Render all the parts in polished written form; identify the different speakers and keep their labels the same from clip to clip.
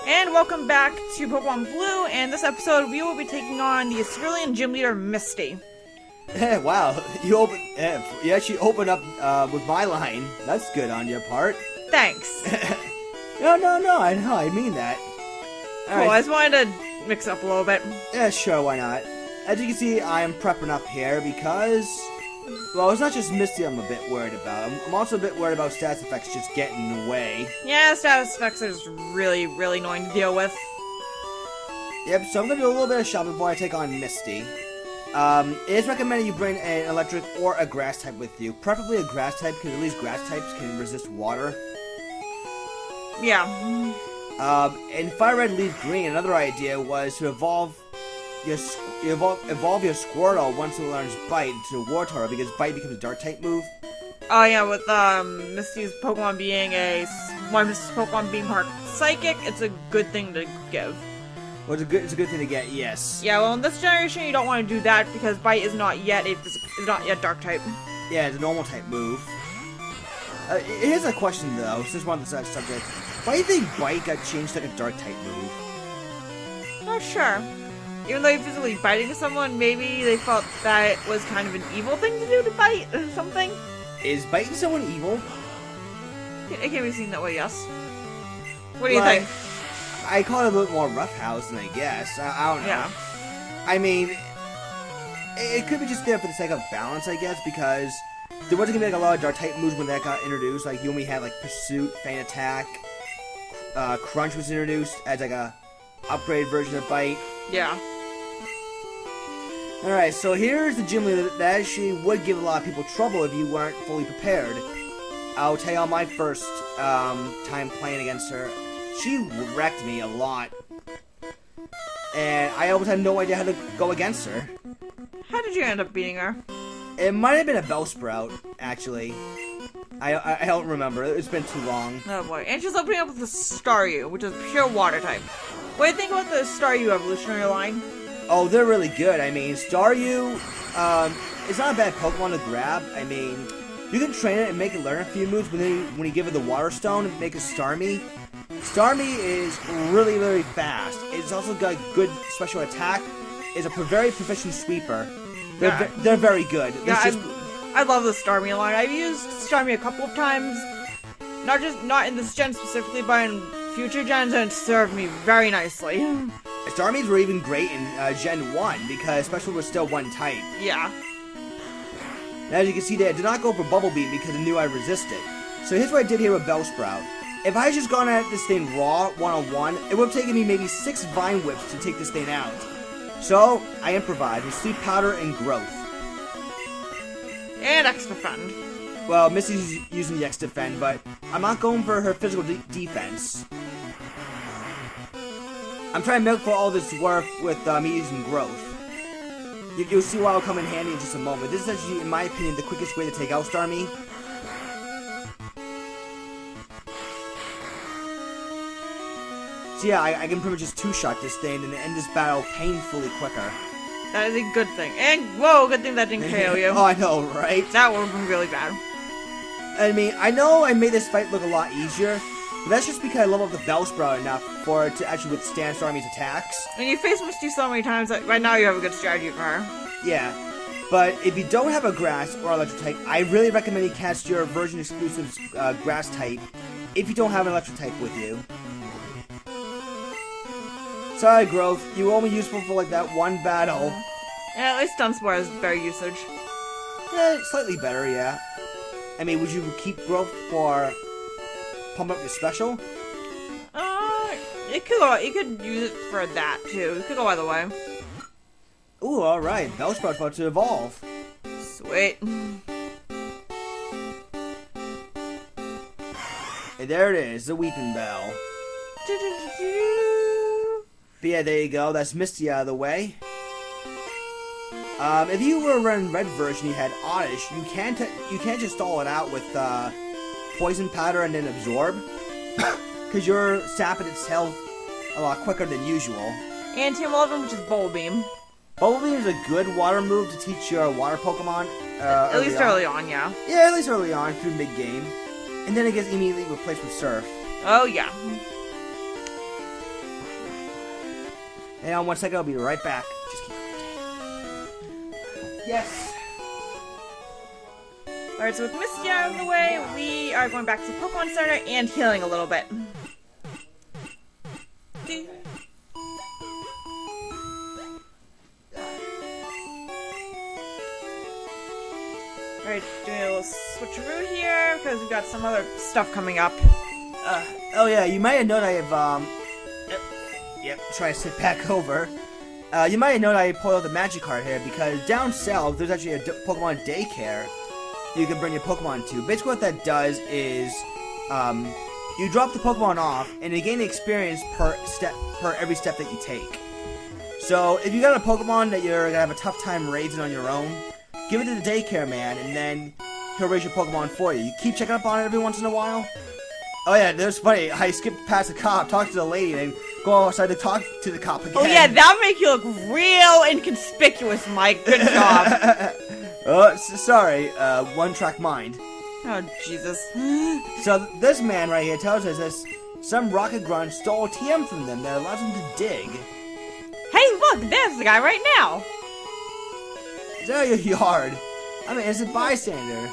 Speaker 1: And welcome back to Pokemon Blue, and this episode we will be taking on the Cerulean Gym Leader, Misty.
Speaker 2: Wow, you actually open up with my line. That's good on your part.
Speaker 1: Thanks.
Speaker 2: I mean that.
Speaker 1: Cool, I just wanted to mix up a little bit.
Speaker 2: Yeah, sure, why not? As you can see, I am prepping up here because, well, it's not just Misty I'm a bit worried about. I'm also a bit worried about status effects just getting in the way.
Speaker 1: Yeah, status effects are just really annoying to deal with.
Speaker 2: Yep, so I'm going to do a little bit of shopping before I take on Misty. It is recommended you bring an electric or a grass type with you. Preferably a grass type, because at least grass types can resist water.
Speaker 1: Yeah.
Speaker 2: In Fire Red Leaf Green, another idea was to evolve your Squirtle once it learns Bite into a Wartortle, because Bite becomes a Dark type move.
Speaker 1: Oh yeah, with Misty's Pokemon being Misty's Pokemon being part Psychic, it's a good thing to give.
Speaker 2: Well, it's a good thing to get, yes.
Speaker 1: Yeah, well in this generation you don't want to do that because Bite is not yet Dark type.
Speaker 2: Yeah, it's a normal type move. Here's a question though, since we're on the subject. Why do you think Bite got changed to like a Dark type move?
Speaker 1: Not sure. Even though you're physically biting someone, maybe they felt that it was kind of an evil thing to do to bite or something.
Speaker 2: Is biting someone evil?
Speaker 1: It can be seen that way, yes. What do you think?
Speaker 2: I call it a bit more roughhousing, I guess. I don't know.
Speaker 1: Yeah.
Speaker 2: I mean, it could be just there for the sake of balance, I guess, because there wasn't gonna be like a lot of Dark type moves when that got introduced. Like you only had like Pursuit, Feint Attack, Crunch was introduced as like a upgraded version of Bite.
Speaker 1: Yeah.
Speaker 2: Alright, so here's the gym leader that actually would give a lot of people trouble if you weren't fully prepared. I'll tell you on my first time playing against her, she wrecked me a lot. And I almost had no idea how to go against her.
Speaker 1: How did you end up beating her?
Speaker 2: It might have been a Bellsprout, actually. I don't remember. It's been too long.
Speaker 1: Oh boy. And she's opening up with the Staryu, which is pure water type. What do you think about the Staryu evolutionary line?
Speaker 2: Oh, they're really good. I mean, Staryu, it's not a bad Pokemon to grab. I mean, you can train it and make it learn a few moves, but then when you give it the Water Stone and make it Starmie. Starmie is really fast. It's also got good special attack. It's a very proficient sweeper. They're very good.
Speaker 1: Yeah, I love the Starmie line. I've used Starmie a couple of times. Not in this gen specifically, but in future gens, and it served me very nicely.
Speaker 2: Starmies were even great in Gen 1, because Special was still one type.
Speaker 1: Yeah.
Speaker 2: Now, as you can see there, I did not go for Bubble Beam because I knew I resisted. So here's what I did here with Bellsprout. If I had just gone at this thing raw, one-on-one, it would have taken me maybe 6 Vine Whips to take this thing out. So, I improvised with Sleep Powder and Growth.
Speaker 1: And Extra Defend.
Speaker 2: Well, Misty's using the X Defend, but I'm not going for her physical defense. I'm trying to milk for all this work with me using Growth. You'll see why it'll come in handy in just a moment. This is actually, in my opinion, the quickest way to take out Starmie. So yeah, I can pretty much just two-shot this thing and end this battle painfully quicker.
Speaker 1: That is a good thing. And, whoa, good thing that didn't KO you.
Speaker 2: Oh, I know, right?
Speaker 1: That would have been really bad.
Speaker 2: I mean, I know I made this fight look a lot easier, but that's just because I leveled up the Bellsprout enough for it to actually withstand Starmie's attacks.
Speaker 1: And you faced Misty so many times that right now you have a good strategy for her.
Speaker 2: Yeah, but if you don't have a Grass or Electric type, I really recommend you cast your version exclusive Grass type if you don't have an Electric type with you. Sorry, Growth, you were only useful for like that one battle.
Speaker 1: Yeah, at least Dunsparce has better usage.
Speaker 2: Yeah, slightly better, yeah. I mean, would you keep Growth for pump up your special?
Speaker 1: You could use it for that too. It could go either way.
Speaker 2: Ooh, alright. Bellsprout's about to evolve.
Speaker 1: Sweet.
Speaker 2: And there it is, the Weeping Bell. But yeah, there you go. That's Misty out of the way. If you were running Red version, you had Oddish. You can't just stall it out with Poison Powder and then Absorb, because you're sapping its health a lot quicker than usual.
Speaker 1: And Team 11, which is Bubble Beam.
Speaker 2: Bubble Beam is a good water move to teach your water Pokemon.
Speaker 1: At least early on, yeah.
Speaker 2: Yeah, at least early on through mid game, and then it gets immediately replaced with Surf.
Speaker 1: Oh yeah.
Speaker 2: Hang on 1 second, I'll be right back. Just keep going. Yes.
Speaker 1: Alright, so with Misty out of the way, we are going back to the Pokemon Center and healing a little bit. Alright, doing a little switcheroo here, because we've got some other stuff coming up.
Speaker 2: Oh yeah, you might have known I have, Yep, try to sit back over. You might have known I pulled out the magic card here, because down south, there's actually a Pokemon daycare you can bring your Pokemon to. Basically what that does is, you drop the Pokemon off, and you gain experience per every step that you take. So, if you got a Pokemon that you're gonna have a tough time raising on your own, give it to the daycare man, and then he'll raise your Pokemon for you. You keep checking up on it every once in a while. Oh yeah, that's funny. I skipped past the cop, talked to the lady, and go outside to talk to the cop again.
Speaker 1: Oh yeah, that would make you look real inconspicuous, Mike. Good job.
Speaker 2: Sorry, one-track mind.
Speaker 1: Oh, Jesus.
Speaker 2: So, this man right here tells us this, some Rocket Grunt stole a TM from them that allows them to dig.
Speaker 1: Hey, look, there's the guy right now.
Speaker 2: Is that your yard? I'm an innocent bystander.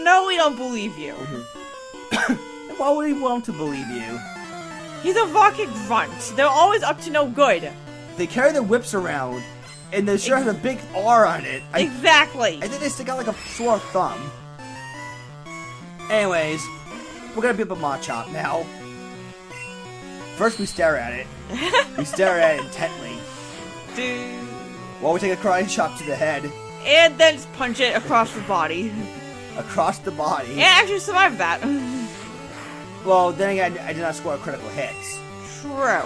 Speaker 1: No, we don't believe you.
Speaker 2: Why would he want to believe you?
Speaker 1: He's a Rocket Grunt. They're always up to no good.
Speaker 2: They carry their whips around, and the shirt has a big R on it.
Speaker 1: Exactly.
Speaker 2: I think they stick out like a sore thumb. Anyways, we're gonna beat up a Machop now. First, we stare at it. We stare at it intently.
Speaker 1: Dude.
Speaker 2: While we take a karate chop to the head.
Speaker 1: And then just punch it across the body.
Speaker 2: Across the body.
Speaker 1: And actually survive that.
Speaker 2: Well, then again, I did not score critical hits.
Speaker 1: True.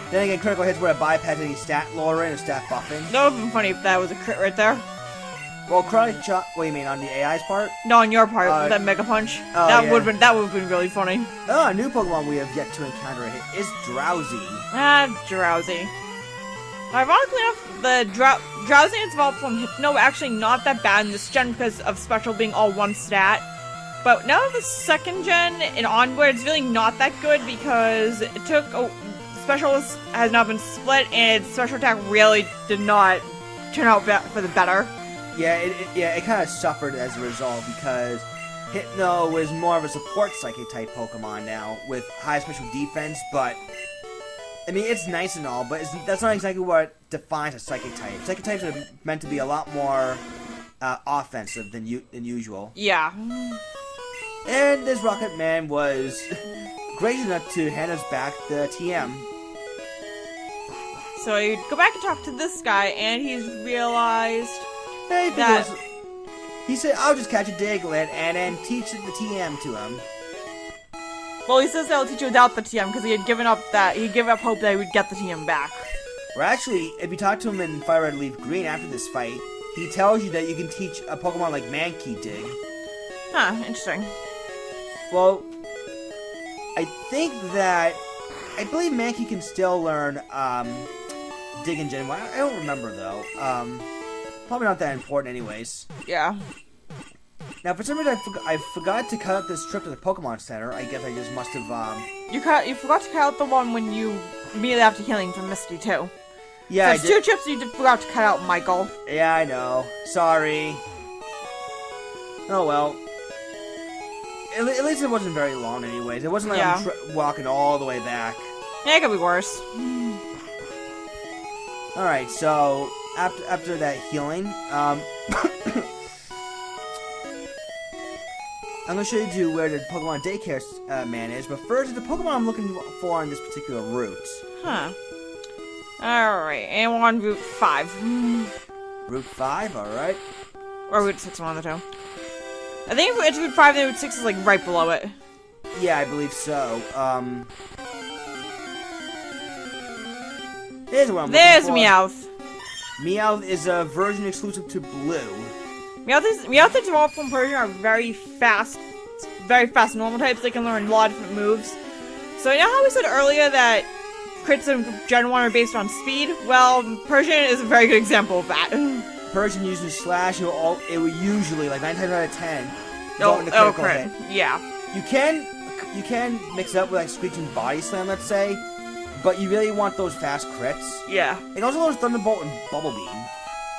Speaker 2: Then again, critical hits would have bypassed any stat lowering or stat buffing.
Speaker 1: That would have been funny if that was a crit right there.
Speaker 2: Well, karate chop. What do you mean, on the AI's part?
Speaker 1: No, on your part, with that Mega Punch.
Speaker 2: Oh,
Speaker 1: that
Speaker 2: yeah.
Speaker 1: would have been really funny.
Speaker 2: Oh, a new Pokemon we have yet to encounter is Drowsy.
Speaker 1: Drowsy. Ironically enough, the Drowsiness evolved from Hypno actually not that bad in this gen because of Special being all one stat. But now the second gen and onward, it's really not that good because it took Special has now been split and its special attack really did not turn out for the better.
Speaker 2: Yeah, it kind of suffered as a result because Hypno is more of a support Psychic type Pokemon now with high special defense, but I mean it's nice and all, but that's not exactly what defines a Psychic type. Psychic types are meant to be a lot more offensive than usual.
Speaker 1: Yeah.
Speaker 2: And this Rocket Man was gracious enough to hand us back the TM.
Speaker 1: So you go back and talk to this guy, and he's realized
Speaker 2: Hey,
Speaker 1: that
Speaker 2: he said, "I'll just catch a Diglett and then teach the TM to him."
Speaker 1: Well, he says that'll teach you without the TM because he had given up hope that he would get the TM back.
Speaker 2: Or actually, if you talk to him in Fire Red Leaf Green after this fight, he tells you that you can teach a Pokemon like Mankey Dig.
Speaker 1: Huh, interesting.
Speaker 2: Well, I believe Mankey can still learn Dig in Gen 1. I don't remember though. Probably not that important anyways.
Speaker 1: Yeah.
Speaker 2: Now, for some reason, I forgot to cut out this trip to the Pokemon Center. I guess I just must have,
Speaker 1: You forgot to cut out the one when you immediately after healing from Misty, too.
Speaker 2: Yeah,
Speaker 1: so there's 2 trips you forgot to cut out, Michael.
Speaker 2: Yeah, I know. Sorry. Oh, well. At least it wasn't very long anyways. It wasn't like I'm walking all the way back.
Speaker 1: Yeah, it could be worse.
Speaker 2: Alright, so, after that healing, I'm going to show you where the Pokemon Daycare man is, but first, the Pokemon I'm looking for on this particular route.
Speaker 1: Huh. Alright, and we're on Route 5.
Speaker 2: Route 5, alright.
Speaker 1: Or Route 6, one of the two. I think it's Route 5 and Route 6 is, like, right below it.
Speaker 2: Yeah, I believe so. Here's what I'm looking for.
Speaker 1: Meowth.
Speaker 2: Meowth is a version exclusive to Blue.
Speaker 1: Meowth and Evolved from Persian are very fast normal types. They can learn a lot of different moves. So you know how we said earlier that crits in Gen 1 are based on speed? Well, Persian is a very good example of that.
Speaker 2: Persian uses Slash, it will usually, like 9 times out of 10, go into critical hit.
Speaker 1: Yeah.
Speaker 2: You can mix it up with like Screeching Body Slam, let's say, but you really want those fast crits.
Speaker 1: Yeah.
Speaker 2: It also goes Thunderbolt and Bubble Beam.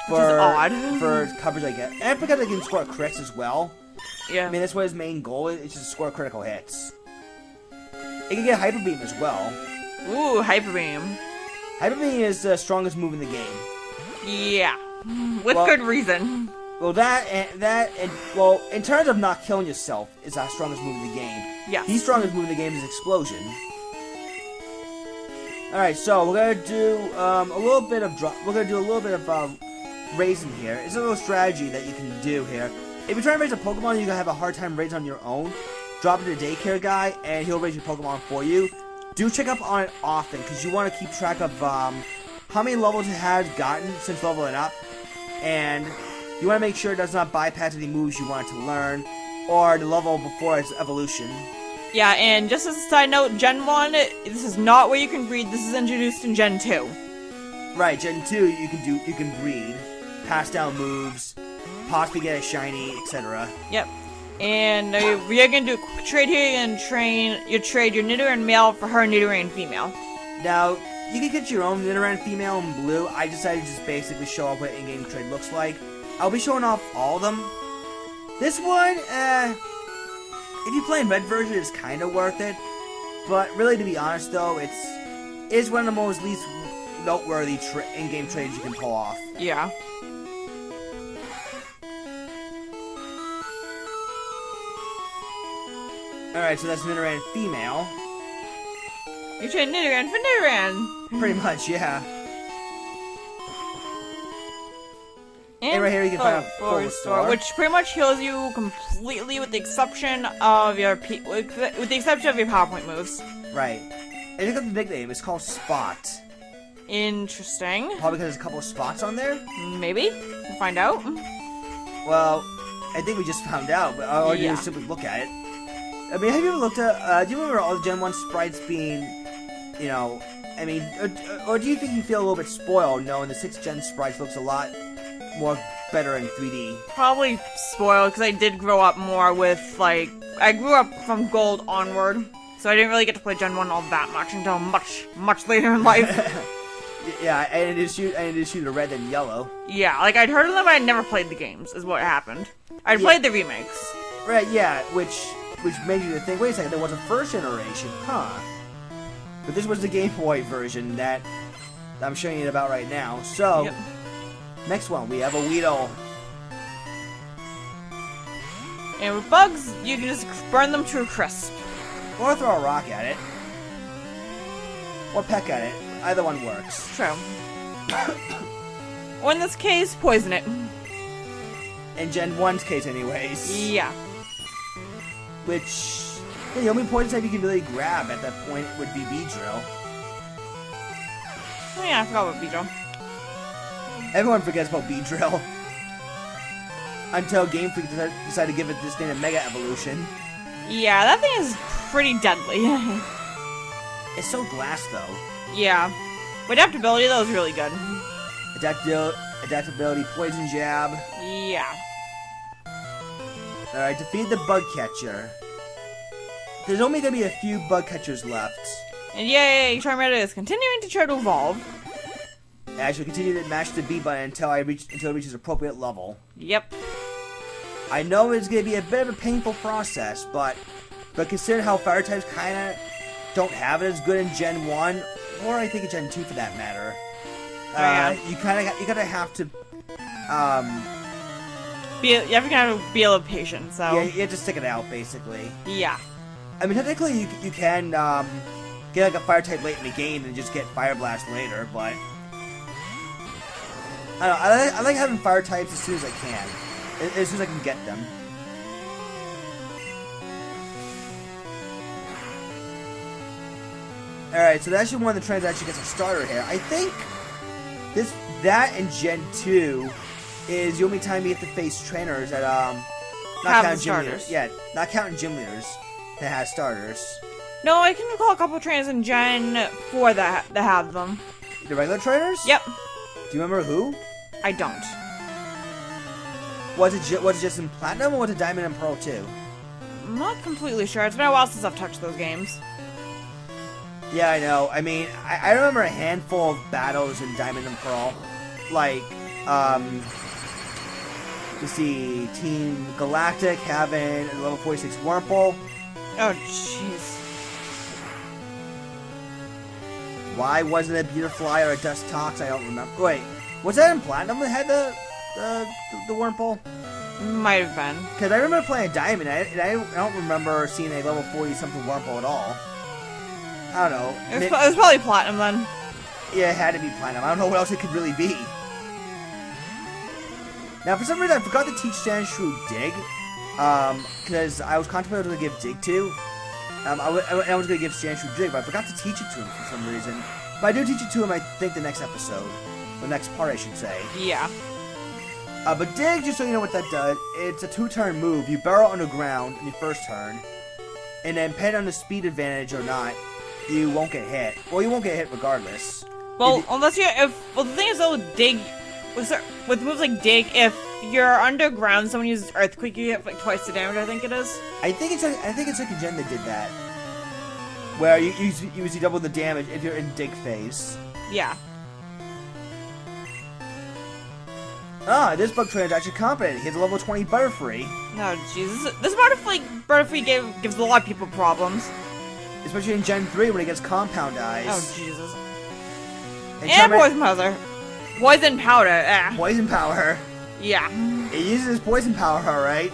Speaker 1: Which is odd.
Speaker 2: For coverage like that. And because I can score crits as well.
Speaker 1: Yeah.
Speaker 2: I mean, that's what his main goal is, just to score critical hits. It can get Hyper Beam as well.
Speaker 1: Ooh, Hyper Beam.
Speaker 2: Hyper Beam is the strongest move in the game.
Speaker 1: Yeah. With good reason.
Speaker 2: Well, well, in terms of not killing yourself, is our strongest move in the game.
Speaker 1: Yeah.
Speaker 2: The strongest move in the game is Explosion. All right, so we're gonna do a little bit of raising here. It's a little strategy that you can do here. If you're trying to raise a Pokemon, you're gonna have a hard time raising on your own. Drop it to the daycare guy, and he'll raise your Pokemon for you. Do check up on it often, because you want to keep track of how many levels it has gotten since leveling up, and you want to make sure it does not bypass any moves you want it to learn, or the level before its evolution.
Speaker 1: Yeah, and just as a side note, Gen 1, this is not where you can breed. This is introduced in Gen 2.
Speaker 2: Right, Gen 2, you can breed, pass down moves, possibly get a shiny, etc.
Speaker 1: Yep. And we are going to do a quick trade here and trade your Nidoran male for her Nidoran female.
Speaker 2: Now, you can get your own Nidoran female in blue. I decided to just basically show off what in-game trade looks like. I'll be showing off all of them. This one, if you play in red version, it's kind of worth it. But really, to be honest though, it's one of the most least noteworthy in-game trades you can pull off.
Speaker 1: Yeah.
Speaker 2: Alright, so that's Nidoran female.
Speaker 1: You trade Nidoran for Nidoran!
Speaker 2: Pretty much, yeah. And right here you can find a full restore,
Speaker 1: which pretty much heals you completely with the exception of your PowerPoint moves.
Speaker 2: Right. And look at the nickname, it's called Spot.
Speaker 1: Interesting.
Speaker 2: Probably because there's a couple of spots on there?
Speaker 1: Maybe. We'll find out.
Speaker 2: Well, I think we just found out, but all you do is simply look at it. I mean, have you ever looked at, do you remember all the Gen 1 sprites being, you know, I mean, or do you think you feel a little bit spoiled knowing the 6th Gen sprites looks a lot more better in 3D?
Speaker 1: Probably spoiled, because I did grow up more with, like, I grew up from Gold onward, so I didn't really get to play Gen 1 all that much until much later in life.
Speaker 2: Yeah, I introduced you to Red and Yellow.
Speaker 1: Yeah, like, I'd heard of them, but I'd never played the games, is what happened. I'd played the remakes.
Speaker 2: Right, yeah, which made you think, wait a second, there was a first generation, huh? But this was the Game Boy version that I'm showing you about right now. So, next one, we have a Weedle.
Speaker 1: And with bugs, you can just burn them to a crisp.
Speaker 2: Or throw a rock at it. Or peck at it. Either one works.
Speaker 1: True. Or in this case, poison it.
Speaker 2: In Gen 1's case anyways.
Speaker 1: Yeah.
Speaker 2: Which, the only poison type you can really grab at that point would be Beedrill.
Speaker 1: Oh yeah, I forgot about Beedrill.
Speaker 2: Everyone forgets about Beedrill. Until Game Freak decided to give it this name a Mega Evolution.
Speaker 1: Yeah, that thing is pretty deadly.
Speaker 2: It's so glass though.
Speaker 1: Yeah. Adaptability though is really good.
Speaker 2: Adaptability, Poison Jab.
Speaker 1: Yeah.
Speaker 2: Alright, defeat the Bug Catcher. There's only gonna be a few Bug Catchers left.
Speaker 1: And yay, Charmander is continuing to try to evolve.
Speaker 2: I shall continue to mash the B button until it reaches appropriate level.
Speaker 1: Yep.
Speaker 2: I know it's gonna be a bit of a painful process, but consider how fire types kinda don't have it as good in Gen 1, or I think in Gen 2 for that matter. You gotta have to
Speaker 1: you have to kind of be a little patient, so...
Speaker 2: Yeah, you have to stick it out, basically.
Speaker 1: Yeah.
Speaker 2: I mean, technically, you can get like a fire type late in the game and just get Fire Blast later, but... I don't know, I like having fire types as soon as I can. As soon as I can get them. Alright, so that's actually one of the trains that actually gets a starter here. I think that in Gen 2 is the only time you have to face trainers that not counting gym leaders. Yeah, not counting gym leaders that has starters.
Speaker 1: No, I can recall a couple of trainers in Gen 4 that have them.
Speaker 2: The regular trainers?
Speaker 1: Yep.
Speaker 2: Do you remember who?
Speaker 1: I don't.
Speaker 2: Was it just in Platinum or was it Diamond and Pearl too?
Speaker 1: I'm not completely sure. It's been a while since I've touched those games.
Speaker 2: Yeah, I know. I mean, I remember a handful of battles in Diamond and Pearl. Like, you see Team Galactic having a level 46 Wurmple.
Speaker 1: Oh, jeez.
Speaker 2: Why wasn't it Beautifly or a Dust Tox? I don't remember. Wait, was that in Platinum that had the Wurmple?
Speaker 1: Might have been.
Speaker 2: Because I remember playing Diamond, and I don't remember seeing a level 40-something Wurmple at all. I don't know.
Speaker 1: It was probably Platinum then.
Speaker 2: Yeah, it had to be Platinum. I don't know what else it could really be. Now, for some reason, I forgot to teach Sandshrew Dig. Because I was contemplating to give Dig to. I was going to give Sandshrew Dig, but I forgot to teach it to him for some reason. But I do teach it to him, I think, the next episode. The next part, I should say.
Speaker 1: Yeah.
Speaker 2: But Dig, just so you know what that does, it's a 2-turn move. You burrow underground in your first turn. And then, depending on the speed advantage or not, you won't get hit. Well, you won't get hit regardless.
Speaker 1: Well, unless you, well, the thing is though, Dig, with moves like Dig, if you're underground, someone uses Earthquake, you get like twice the damage. I think it is.
Speaker 2: I think it's like a gen that did that, where you usually double the damage if you're in Dig phase.
Speaker 1: Yeah.
Speaker 2: Ah, this bug trainer is actually competent. He has a level 20 Butterfree.
Speaker 1: Oh, Jesus. This Butterfree gives a lot of people problems.
Speaker 2: Especially in Gen 3 when it gets Compound Eyes.
Speaker 1: Oh, Jesus.
Speaker 2: And
Speaker 1: Poison Powder. Poison Powder, ah.
Speaker 2: Poison Power.
Speaker 1: Yeah.
Speaker 2: It uses his Poison Power, alright.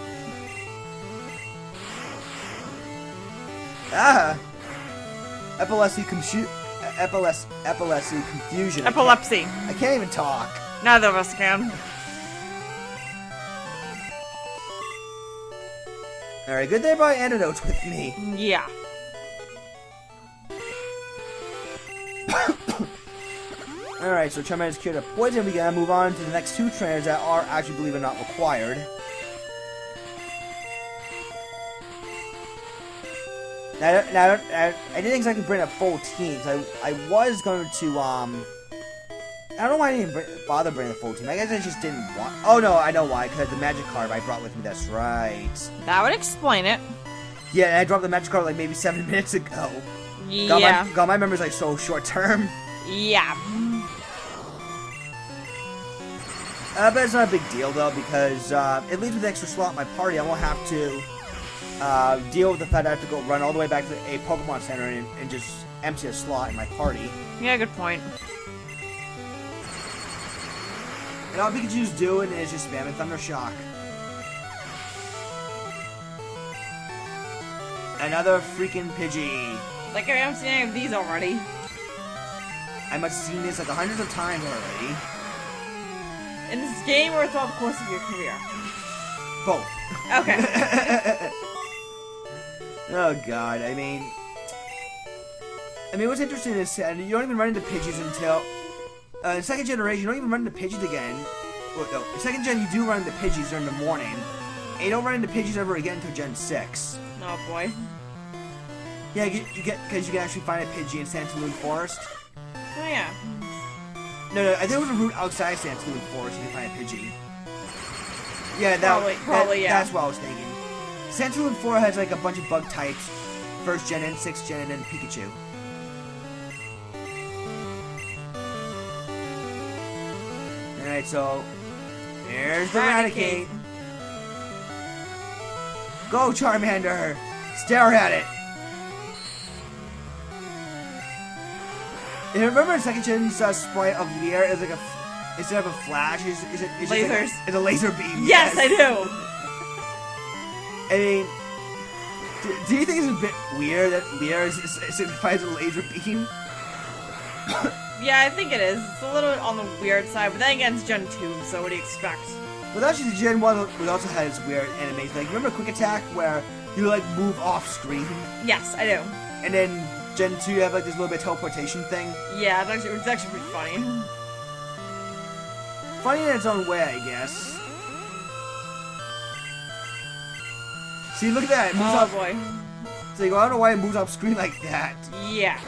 Speaker 2: Ah. Epilepsy Confusion.
Speaker 1: Epilepsy.
Speaker 2: I can't even talk.
Speaker 1: Neither of us can.
Speaker 2: Alright, good day by antidotes with me.
Speaker 1: Yeah.
Speaker 2: Alright, so Charmander is cured of poison. We gotta move on to the next 2 trainers that are actually, believe it or not, required. Now, I didn't exactly bring a full team. So I was going to, I don't know why I didn't bother bringing a full team. I guess I just didn't want... Oh, no, I know why. Because the magic card I brought with me, that's right.
Speaker 1: That would explain it.
Speaker 2: Yeah, and I dropped the magic card like maybe 7 minutes ago.
Speaker 1: Yeah.
Speaker 2: God, my memory's like so short term.
Speaker 1: Yeah.
Speaker 2: But it's not a big deal though, because it leaves with an extra slot in my party. I won't have to deal with the fact I have to go run all the way back to a Pokemon Center and just empty a slot in my party.
Speaker 1: Yeah, good point.
Speaker 2: And all Pikachu's doing is just spamming Thunder Shock. Another freaking Pidgey.
Speaker 1: Like I haven't seen any of these already.
Speaker 2: I must have seen this like hundreds of times already.
Speaker 1: In this game or throughout the course of your career?
Speaker 2: Both.
Speaker 1: Okay.
Speaker 2: Oh god, I mean, what's interesting is you don't even run into Pidgeys until in 2nd generation. You don't even run into Pidgeys again. Well, no, in 2nd gen you do run into Pidgeys during the morning, and you don't run into Pidgeys ever again until Gen 6.
Speaker 1: Oh boy.
Speaker 2: Yeah, because you can actually find a Pidgey in Santaloon Forest.
Speaker 1: Oh yeah.
Speaker 2: No, I think it was a route outside Santaloon Forest you can find a Pidgey. Yeah,
Speaker 1: probably yeah.
Speaker 2: That's what I was thinking. Santaloon 4 has like a bunch of bug types, 1st gen and 6th gen, and then Pikachu. Alright, so there's the Eradicate. Go, Charmander! Stare at it! And remember in 2nd gen's sprite of Leer is like instead of a flash, it's
Speaker 1: lasers.
Speaker 2: Like it's a laser beam.
Speaker 1: Yes, I do!
Speaker 2: I mean, do you think it's a bit weird that Leer signifies a laser beam?
Speaker 1: Yeah, I think it is. It's a little on the weird side, but then again, it's Gen 2, so what do you expect?
Speaker 2: Well, actually, Gen 1 we also had its weird animation. Like, remember Quick Attack, where you, like, move off screen?
Speaker 1: Yes, I do.
Speaker 2: And then Gen 2, you have, like, this little bit of teleportation thing?
Speaker 1: Yeah, it's actually pretty funny.
Speaker 2: Funny in its own way, I guess. See, look at that. It moves
Speaker 1: Oh,
Speaker 2: up.
Speaker 1: boy.
Speaker 2: So you go, I don't know why it moves off screen like that.
Speaker 1: Yeah.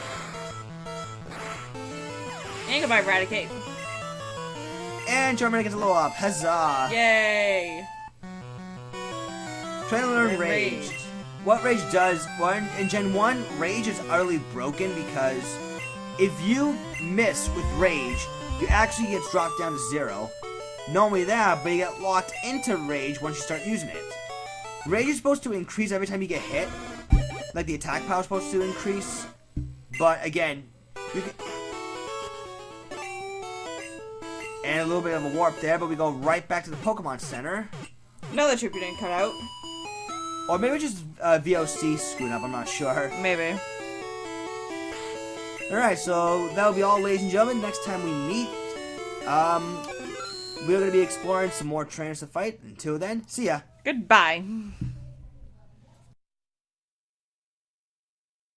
Speaker 1: And goodbye, Eradicate.
Speaker 2: And Charmander gets a little up. Huzzah.
Speaker 1: Yay.
Speaker 2: Trying to learn Rage. what Rage does, in Gen 1, Rage is utterly broken because if you miss with Rage, you actually get dropped down to 0. Not only that, but you get locked into Rage once you start using it. Rage is supposed to increase every time you get hit, like the attack power is supposed to increase, but again, you can... And a little bit of a warp there, but we go right back to the Pokemon Center.
Speaker 1: Another trip you didn't cut out.
Speaker 2: Or maybe just VOC screwing up, I'm not sure.
Speaker 1: Maybe.
Speaker 2: Alright, so that'll be all, ladies and gentlemen. Next time we meet, we're going to be exploring some more trainers to fight. Until then, see ya.
Speaker 1: Goodbye.